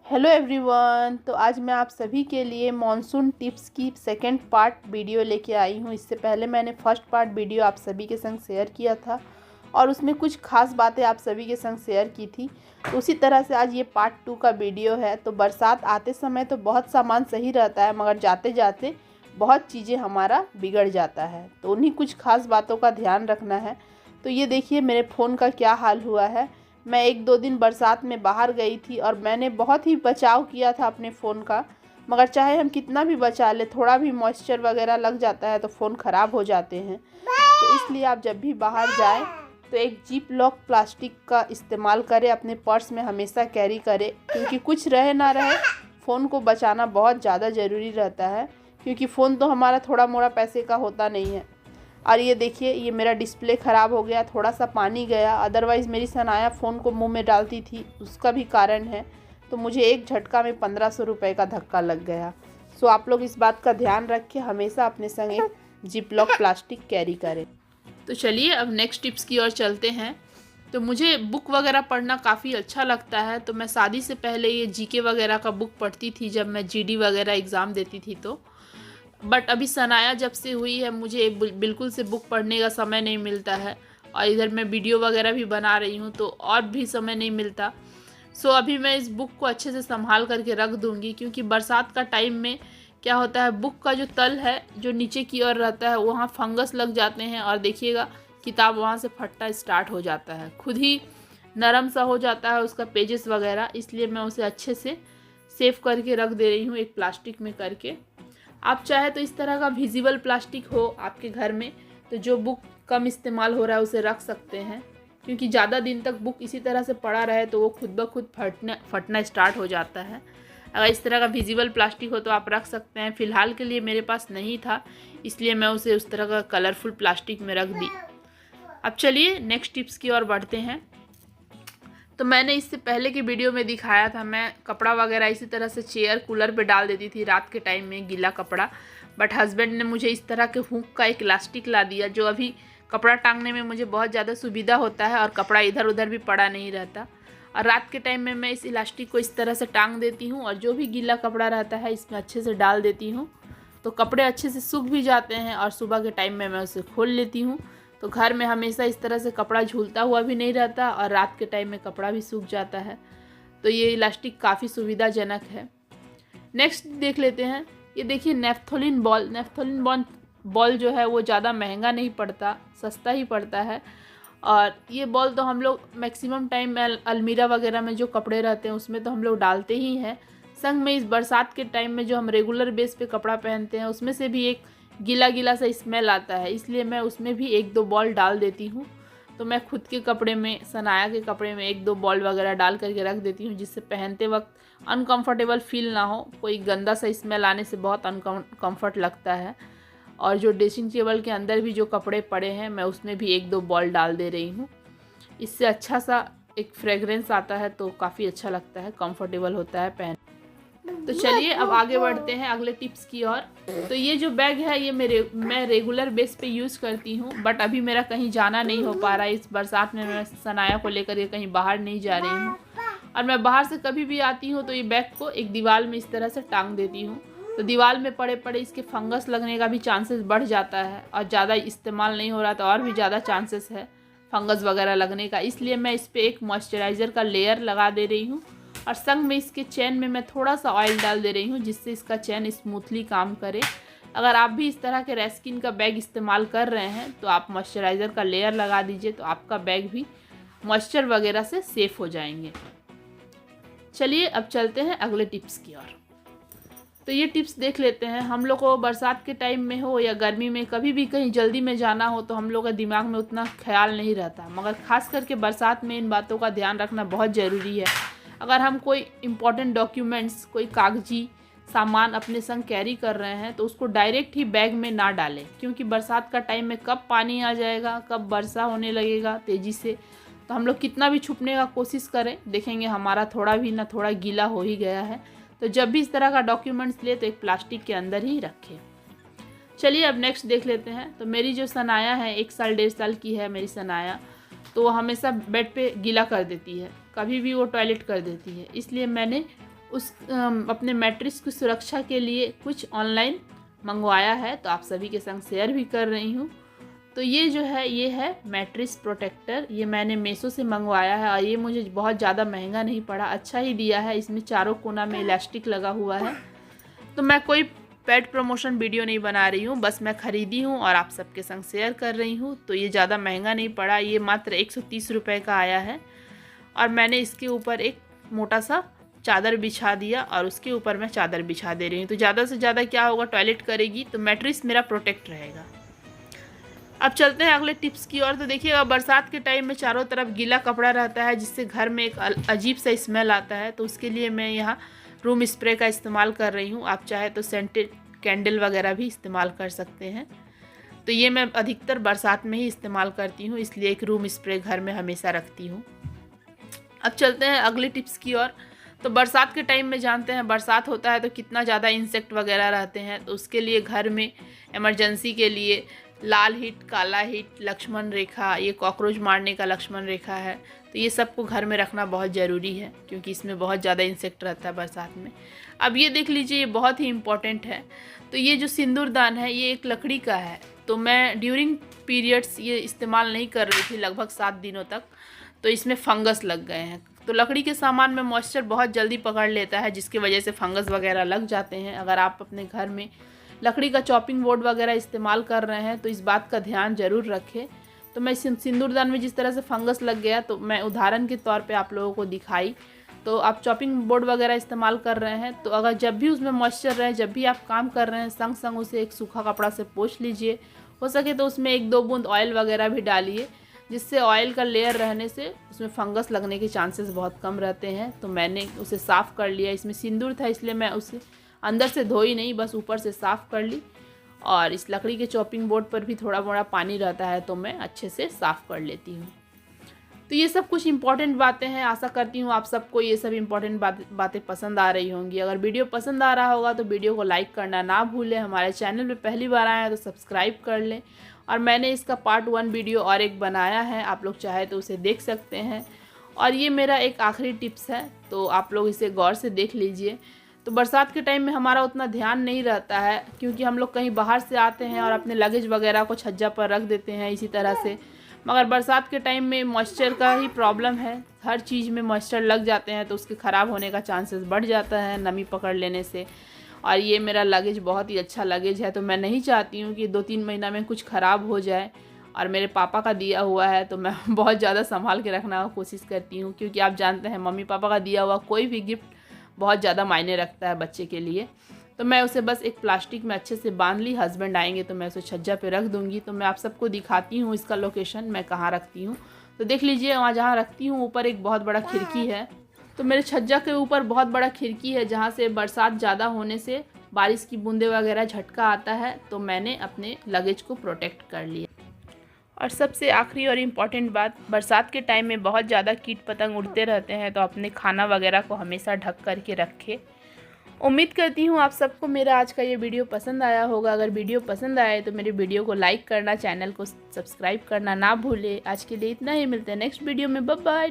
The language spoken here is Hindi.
Hello everyone. तो आज मैं आप सभी के लिए मॉनसून टिप्स की सेकंड पार्ट वीडियो लेके आई हूँ। इससे पहले मैंने फर्स्ट पार्ट वीडियो आप सभी के संग शेयर किया था और उसमें कुछ खास बातें आप सभी के संग शेयर की थी। तो उसी तरह से आज ये पार्ट 2 का वीडियो है। तो बरसात आते समय तो बहुत सामान सही रहता है, मगर जाते जाते बहुत चीज़ें हमारा बिगड़ जाता है। तो उन्हीं कुछ खास बातों का ध्यान रखना है। तो ये देखिए मेरे फ़ोन का क्या हाल हुआ है। मैं 1-2 दिन बरसात में बाहर गई थी और मैंने बहुत ही बचाव किया था अपने फ़ोन का, मगर चाहे हम कितना भी बचा लें, थोड़ा भी मॉइस्चर वगैरह लग जाता है तो फ़ोन ख़राब हो जाते हैं। तो इसलिए आप जब भी बाहर जाएं तो एक जिप लॉक प्लास्टिक का इस्तेमाल करें, अपने पर्स में हमेशा कैरी करें, क्योंकि कुछ रहे ना रहे फ़ोन को बचाना बहुत ज़्यादा ज़रूरी रहता है, क्योंकि फ़ोन तो हमारा थोड़ा मोड़ा पैसे का होता नहीं है। और ये देखिए ये मेरा डिस्प्ले ख़राब हो गया, थोड़ा सा पानी गया, अदरवाइज़ मेरी सनाया फ़ोन को मुंह में डालती थी, उसका भी कारण है। तो मुझे एक झटका में 1500 रुपये का धक्का लग गया। सो आप लोग इस बात का ध्यान रखें, हमेशा अपने संग एक जिप लॉक प्लास्टिक कैरी करें। तो चलिए अब नेक्स्ट टिप्स की ओर चलते हैं। तो मुझे बुक वगैरह पढ़ना काफ़ी अच्छा लगता है। तो मैं शादी से पहले ये जीके वगैरह का बुक पढ़ती थी जब मैं जीडी वगैरह एग्ज़ाम देती थी। तो बट अभी सनाया जब से हुई है मुझे बिल्कुल से बुक पढ़ने का समय नहीं मिलता है, और इधर मैं वीडियो वगैरह भी बना रही हूँ तो और भी समय नहीं मिलता। सो अभी मैं इस बुक को अच्छे से संभाल करके रख दूँगी, क्योंकि बरसात का टाइम में क्या होता है, बुक का जो तल है जो नीचे की ओर रहता है वहाँ फंगस लग जाते हैं और देखिएगा किताब वहाँ से फटना स्टार्ट हो जाता है, खुद ही नरम सा हो जाता है उसका पेजेस वगैरह। इसलिए मैं उसे अच्छे से सेव करके रख दे रही हूँ एक प्लास्टिक में करके। आप चाहे तो इस तरह का विजिबल प्लास्टिक हो आपके घर में, तो जो बुक कम इस्तेमाल हो रहा है उसे रख सकते हैं, क्योंकि ज़्यादा दिन तक बुक इसी तरह से पड़ा रहे तो वो खुद ब खुद फटना स्टार्ट हो जाता है। अगर इस तरह का विजिबल प्लास्टिक हो तो आप रख सकते हैं। फ़िलहाल के लिए मेरे पास नहीं था, इसलिए मैं उसे उस तरह का कलरफुल प्लास्टिक में रख दी। अब चलिए नेक्स्ट टिप्स की ओर बढ़ते हैं। तो मैंने इससे पहले की वीडियो में दिखाया था, मैं कपड़ा वगैरह इसी तरह से चेयर कूलर पे डाल देती थी रात के टाइम में, गीला कपड़ा। बट हस्बैंड ने मुझे इस तरह के हुक का एक इलास्टिक ला दिया, जो अभी कपड़ा टांगने में मुझे बहुत ज़्यादा सुविधा होता है और कपड़ा इधर उधर भी पड़ा नहीं रहता। और रात के टाइम में मैं इस इलास्टिक को इस तरह से टांग देती हूँ और जो भी गीला कपड़ा रहता है इसमें अच्छे से डाल देती हूँ, तो कपड़े अच्छे से सूख भी जाते हैं और सुबह के टाइम में मैं उसे खोल लेती हूँ। तो घर में हमेशा इस तरह से कपड़ा झूलता हुआ भी नहीं रहता और रात के टाइम में कपड़ा भी सूख जाता है। तो ये इलास्टिक काफ़ी सुविधाजनक है। नेक्स्ट देख लेते हैं। ये देखिए नेफ्थोलिन बॉल। नेफ्थोलिन बॉल जो है वो ज़्यादा महंगा नहीं पड़ता, सस्ता ही पड़ता है। और ये बॉल तो हम लोग मैक्सिमम टाइम में अलमीरा वगैरह में जो कपड़े रहते हैं उसमें तो हम लोग डालते ही हैं। संग में इस बरसात के टाइम में जो हम रेगुलर बेस पे कपड़ा पहनते हैं उसमें से भी एक गीला गीला सा स्मेल आता है, इसलिए मैं उसमें भी 1-2 बॉल डाल देती हूँ। तो मैं खुद के कपड़े में, सनाया के कपड़े में 1-2 बॉल वगैरह डाल करके रख देती हूँ, जिससे पहनते वक्त अनकंफर्टेबल फील ना हो। कोई गंदा सा स्मेल आने से बहुत अनकंफर्ट लगता है। और जो ड्रेसिंग टेबल के अंदर भी जो कपड़े पड़े हैं मैं उसमें भी 1-2 बॉल डाल दे रही हूँ। इससे अच्छा सा एक फ्रेगरेंस आता है, तो काफ़ी अच्छा लगता है, कंफर्टेबल होता है पहन। तो चलिए अब आगे बढ़ते हैं अगले टिप्स की ओर। तो ये जो बैग है ये मैं रेगुलर बेस पे यूज़ करती हूँ, बट अभी मेरा कहीं जाना नहीं हो पा रहा है। इस बरसात में मैं सनाया को लेकर के कहीं बाहर नहीं जा रही हूँ, और मैं बाहर से कभी भी आती हूँ तो ये बैग को एक दीवार में इस तरह से टांग देती हूँ। तो दीवार में पड़े पड़े इसके फंगस लगने का भी चांसेस बढ़ जाता है, और ज़्यादा इस्तेमाल नहीं हो रहा तो और भी ज़्यादा चांसेस है फंगस वगैरह लगने का। इसलिए मैं इस पर एक मॉइस्चराइज़र का लेयर लगा दे रही हूँ, और संग में इसके चेन में मैं थोड़ा सा ऑयल डाल दे रही हूँ, जिससे इसका चेन स्मूथली काम करे। अगर आप भी इस तरह के रेस्किन का बैग इस्तेमाल कर रहे हैं तो आप मॉइस्चराइज़र का लेयर लगा दीजिए, तो आपका बैग भी मॉइस्चर वगैरह से सेफ़ हो जाएंगे। चलिए अब चलते हैं अगले टिप्स की ओर। तो ये टिप्स देख लेते हैं। हम लोग को बरसात के टाइम में हो या गर्मी में कभी भी कहीं जल्दी में जाना हो तो हम लोग के दिमाग में उतना ख्याल नहीं रहता, मगर ख़ास करके बरसात में इन बातों का ध्यान रखना बहुत ज़रूरी है। अगर हम कोई इम्पॉर्टेंट डॉक्यूमेंट्स, कोई कागजी सामान अपने संग कैरी कर रहे हैं तो उसको डायरेक्ट ही बैग में ना डालें, क्योंकि बरसात का टाइम में कब पानी आ जाएगा, कब वर्षा होने लगेगा तेज़ी से, तो हम लोग कितना भी छुपने का कोशिश करें देखेंगे हमारा थोड़ा भी ना थोड़ा गीला हो ही गया है। तो जब भी इस तरह का डॉक्यूमेंट्स ले तो एक प्लास्टिक के अंदर ही रखें। चलिए अब नेक्स्ट देख लेते हैं। तो मेरी जो सनाया है 1 साल 1.5 साल की है मेरी सनाया, तो वो हमेशा बेड पे गीला कर देती है, कभी भी वो टॉयलेट कर देती है। इसलिए मैंने अपने मैट्रिक्स की सुरक्षा के लिए कुछ ऑनलाइन मंगवाया है, तो आप सभी के संग शेयर भी कर रही हूँ। तो ये जो है ये है मैट्रिक्स प्रोटेक्टर। ये मैंने मीशो से मंगवाया है और ये मुझे बहुत ज़्यादा महंगा नहीं पड़ा, अच्छा ही दिया है। इसमें चारों कोना में इलास्टिक लगा हुआ है। तो मैं कोई पेड प्रमोशन वीडियो नहीं बना रही हूँ, बस मैं ख़रीदी हूँ और आप सबके संग शेयर कर रही हूँ। तो ये ज़्यादा महंगा नहीं पड़ा, ये मात्र 130 रुपये का आया है। और मैंने इसके ऊपर एक मोटा सा चादर बिछा दिया और उसके ऊपर मैं चादर बिछा दे रही हूँ। तो ज़्यादा से ज़्यादा क्या होगा, टॉयलेट करेगी तो मैट्रिक्स मेरा प्रोटेक्ट रहेगा। अब चलते हैं अगले टिप्स की ओर। तो देखिएगा, बरसात के टाइम में चारों तरफ गीला कपड़ा रहता है जिससे घर में एक अजीब सा स्मेल आता है। तो उसके लिए मैं यहाँ रूम स्प्रे का इस्तेमाल कर रही हूँ। आप चाहे तो सेंटेड कैंडल वगैरह भी इस्तेमाल कर सकते हैं। तो ये मैं अधिकतर बरसात में ही इस्तेमाल करती हूँ, इसलिए एक रूम स्प्रे घर में हमेशा रखती हूँ। अब चलते हैं अगले टिप्स की ओर। तो बरसात के टाइम में जानते हैं बरसात होता है तो कितना ज़्यादा इंसेक्ट वगैरह रहते हैं। तो उसके लिए घर में इमरजेंसी के लिए लाल हिट, काला हिट, लक्ष्मण रेखा, ये कॉकरोच मारने का लक्ष्मण रेखा है। तो ये सबको घर में रखना बहुत ज़रूरी है क्योंकि इसमें बहुत ज़्यादा इंसेक्ट रहता है बरसात में। अब ये देख लीजिए, ये बहुत ही इम्पोर्टेंट है। तो ये जो सिंदूरदान है ये एक लकड़ी का है। तो मैं ड्यूरिंग पीरियड्स ये इस्तेमाल नहीं कर रही थी लगभग 7 दिनों तक, तो इसमें फंगस लग गए हैं। तो लकड़ी के सामान में मॉइस्चर बहुत जल्दी पकड़ लेता है जिसकी वजह से फंगस वगैरह लग जाते हैं। अगर आप अपने घर में लकड़ी का चॉपिंग बोर्ड वगैरह इस्तेमाल कर रहे हैं तो इस बात का ध्यान ज़रूर रखें। तो मैं सिंदूरदान में जिस तरह से फंगस लग गया तो मैं उदाहरण के तौर पे आप लोगों को दिखाई। तो आप चॉपिंग बोर्ड वगैरह इस्तेमाल कर रहे हैं तो अगर जब भी उसमें मॉइस्चर रहे, जब भी आप काम कर रहे हैं, संग संग उसे एक सूखा कपड़ा से पोंछ लीजिए। हो सके तो उसमें 1-2 बूंद ऑयल वगैरह भी डालिए, जिससे ऑयल का लेयर रहने से उसमें फंगस लगने के चांसेस बहुत कम रहते हैं। तो मैंने उसे साफ़ कर लिया। इसमें सिंदूर था इसलिए मैं उसे अंदर से धोई नहीं, बस ऊपर से साफ़ कर ली। और इस लकड़ी के चॉपिंग बोर्ड पर भी थोड़ा मोड़ा पानी रहता है तो मैं अच्छे से साफ़ कर लेती हूँ। तो ये सब कुछ इंपॉर्टेंट बातें हैं। आशा करती हूँ आप सबको ये सब इंपॉर्टेंट बातें पसंद आ रही होंगी। अगर वीडियो पसंद आ रहा होगा तो वीडियो को लाइक करना ना भूलें। हमारे चैनल पे पहली बार आए हैं तो सब्सक्राइब कर लें। और मैंने इसका पार्ट 1 वीडियो और एक बनाया है, आप लोग चाहे तो उसे देख सकते हैं। और ये मेरा एक आखिरी टिप्स है, तो आप लोग इसे गौर से देख लीजिए। तो बरसात के टाइम में हमारा उतना ध्यान नहीं रहता है क्योंकि हम लोग कहीं बाहर से आते हैं और अपने लगेज वगैरह को छज्जा पर रख देते हैं इसी तरह से। मगर बरसात के टाइम में मॉइस्चर का ही प्रॉब्लम है, हर चीज़ में मॉइस्चर लग जाते हैं तो उसके ख़राब होने का चांसेस बढ़ जाता है नमी पकड़ लेने से। और ये मेरा लगेज बहुत ही अच्छा लगेज है, तो मैं नहीं चाहती हूँ कि 2-3 महीना में कुछ ख़राब हो जाए। और मेरे पापा का दिया हुआ है तो मैं बहुत ज़्यादा संभाल के रखने की कोशिश करती हूँ, क्योंकि आप जानते हैं मम्मी पापा का दिया हुआ कोई भी गिफ्ट बहुत ज़्यादा मायने रखता है बच्चे के लिए। तो मैं उसे बस एक प्लास्टिक में अच्छे से बांध ली। हस्बैंड आएंगे तो मैं उसे छज्जा पे रख दूँगी। तो मैं आप सबको दिखाती हूँ इसका लोकेशन मैं कहाँ रखती हूँ। तो देख लीजिए, वहाँ जहाँ रखती हूँ ऊपर एक बहुत बड़ा खिड़की है। तो मेरे छज्जा के ऊपर बहुत बड़ा खिड़की है जहाँ से बरसात ज़्यादा होने से बारिश की बूंदें वगैरह झटका आता है। तो मैंने अपने लगेज को प्रोटेक्ट कर लिया। और सबसे आखिरी और इम्पॉर्टेंट बात, बरसात के टाइम में बहुत ज़्यादा कीट पतंग उड़ते रहते हैं, तो अपने खाना वगैरह को हमेशा ढक कर के रखें। उम्मीद करती हूँ आप सबको मेरा आज का ये वीडियो पसंद आया होगा। अगर वीडियो पसंद आए तो मेरे वीडियो को लाइक करना, चैनल को सब्सक्राइब करना ना भूले। आज के लिए इतना ही, मिलते हैं नेक्स्ट वीडियो में। Bye bye.